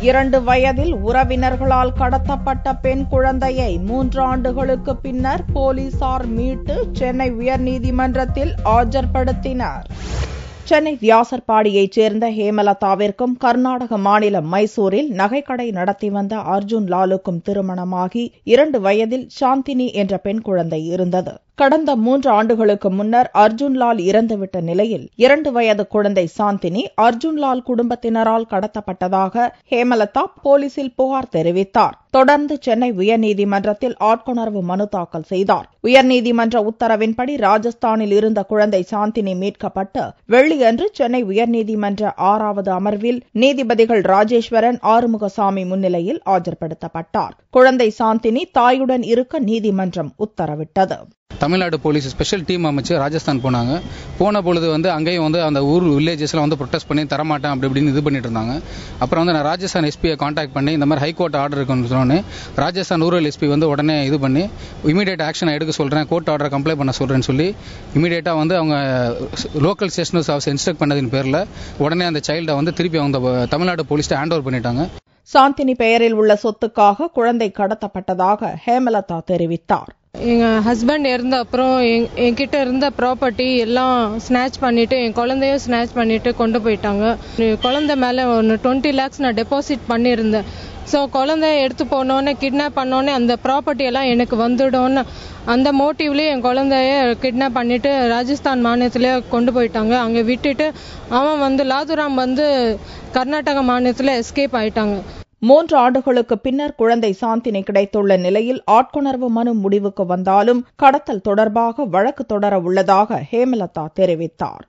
2 வயதில் உறவினர்களால் கடத்தப்பட்ட பெண் குழந்தையை 3 ஆண்டுகளுக்கு பின்னர் போலீசார் மீட்டு சென்னை உயர்நீதிமன்றத்தில் ஆஜர்படுத்தினர். சென்னை வியாசர்பாடியைச் சேர்ந்த ஹேமலதாவிற்கும் கர்நாடக மாநிலம் மைசூரில் நகைக்கடை நடத்தி வந்த அர்ஜுன் லாலுக்கும் திருமணமாகி 2 வயதில் சாந்தினி என்ற பெண் குழந்தை இருந்தது. கடந்த 3 ஆண்டுகளுக்கு முன்னர் அர்ஜுன்லால் இறந்துவிட்ட நிலையில் 2 வயது குழந்தை சாந்தினி அர்ஜுன்லால் குடும்பத்தினரால் கடத்தப்பட்டதாக ஹேமலதா போலீசில் புகார் தெரிவித்தார். தொடர்ந்து சென்னை உயர்நீதிமன்றத்தில் ஆட்கொணர்வு மனு தாக்கல் செய்தார். உயர்நீதிமன்ற உத்தரவின்படி ராஜஸ்தானில் இருந்த குழந்தை சாந்தினி மீட்கப்பட்டு வெள்ளியன்று சென்னை உயர்நீதிமன்ற 6வது அமர்வில் நீதிபதிகள் ராஜேஸ்வரன், ஆறுமுகசாமி முன்னிலையில் ஆஜர்படுத்தப்பட்டார். குழந்தை சாந்தினி தாயுடன் இருக்க நீதிமன்றம் உத்தரவிட்டது. தமிழ்நாடு போலீஸ் ஸ்பெஷல் டீம் அமைச்சு ராஜஸ்தான் போனாங்க. போன பொழுது அங்கேயும் அந்த ஊர் வில்லேஜஸ்ல ப்ரொடெஸ்ட் பண்ணி தரமாட்டேன் அப்படி இப்படின்னு இது பண்ணிட்டு இருந்தாங்க. அப்புறம் நான் ராஜஸ்தான் எஸ்பியை கான்டாக்ட் பண்ணி இந்த மாதிரி ஹைகோர்ட் ஆர்டர் இருக்குன்னு சொன்னோன்னு ராஜஸ்தான் ரூரல் எஸ்பி உடனே இது பண்ணி இமீடியட் ஆக்ஷன் எடுக்க சொல்றேன், கோர்ட் ஆர்டர் கம்ப்ளை பண்ண சொல்றேன்னு சொல்லி இமீடியட்டா அவங்க லோக்கல் ஸ்டேஷன் ஹவுஸ் இன்ஸ்ட்ரக்ட் பண்ணதின் பேர்ல உடனே அந்த சைல்டை திருப்பி தமிழ்நாடு போலீஸ் ஹேண்ட் ஓவர் பண்ணிட்டாங்க. சாந்தினி பெயரில் உள்ள சொத்துக்காக குழந்தை கடத்தப்பட்டதாக ஹேமலதா தெரிவித்தார். எங்க ஹஸ்பண்ட் இறந்த அப்புறம் என்கிட்ட இருந்த ப்ராப்பர்ட்டி எல்லாம் ஸ்நாச் பண்ணிட்டு என் குழந்தையும் ஸ்நாச் பண்ணிட்டு கொண்டு போயிட்டாங்க. குழந்தை மேல 20 lakhs நான் டெபாசிட் பண்ணியிருந்தேன். ஸோ குழந்தைய எடுத்து போனோன்னே கிட்னாப் பண்ணோன்னே அந்த ப்ராப்பர்ட்டி எல்லாம் எனக்கு வந்துடும்னு அந்த மோட்டிவ்லேயே என் குழந்தைய கிட்னாப் பண்ணிட்டு ராஜஸ்தான் மாநிலத்திலே கொண்டு போயிட்டாங்க. அங்கே விட்டுட்டு அவன் லாதுராம் கர்நாடக மாநிலத்தில் எஸ்கேப் ஆயிட்டாங்க. 3 ஆண்டுகளுக்கு பின்னர் குழந்தை சாந்தினி கிடைத்துள்ள நிலையில் ஆட்கொணர்வு மனு முடிவுக்கு வந்தாலும் கடத்தல் தொடர்பாக வழக்கு தொடர உள்ளதாக ஹேமலதா தெரிவித்தார்.